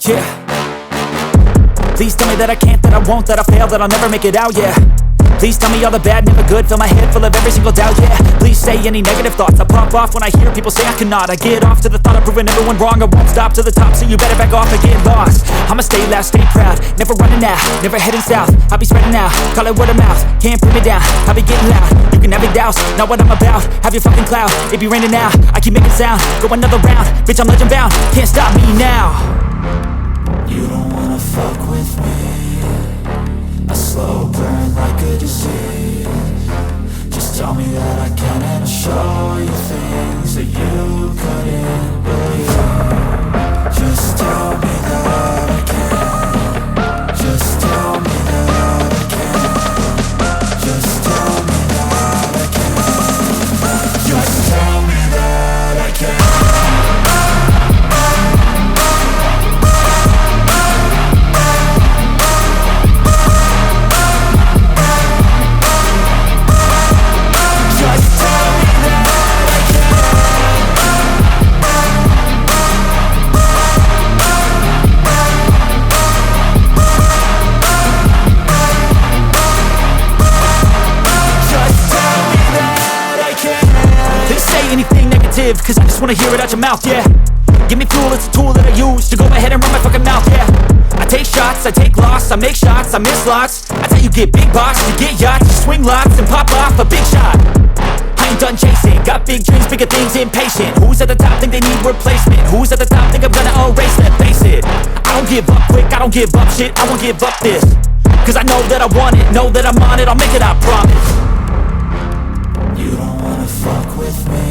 Yeah. Please tell me that I can't, that I won't, that I fail, that I'll never make it out, yeah. Please tell me all the bad, never good, fill my head full of every single doubt, yeah. Please say any negative thoughts, I pop off when I hear people say I cannot. I get off to the thought of proving everyone wrong, I won't stop to the top, so you better back off and get lost. I'ma stay loud, stay proud, never running out, never heading south. I'll be spreading out, call it word of mouth, can't put me down, I'll be getting loud. You can have it douse, not what I'm about, have your fucking cloud, it be raining now. I keep making sound, go another round, bitch I'm legend bound, can't stop me now. You don't wanna fuck with me, a slow burn like a disease. Just tell me that I can and I'll show you things that you couldn't believe. Just tell me that I can. Just tell me that I can. Just tell me that I can. Just tell me that I can. Anything negative, cause I just wanna hear it out your mouth, yeah. Give me fuel, it's a tool that I use to go ahead and run my fucking mouth, yeah. I take shots, I take loss, I make shots, I miss lots. That's how you get big box, you get yachts, you swing lots and pop off a big shot. I ain't done chasing, got big dreams, bigger things, impatient. Who's at the top think they need replacement? Who's at the top think I'm gonna erase that? Face it, I don't give up quick, I don't give up shit, I won't give up this. Cause I know that I want it, know that I'm on it, I'll make it, I promise. You don't wanna fuck with me,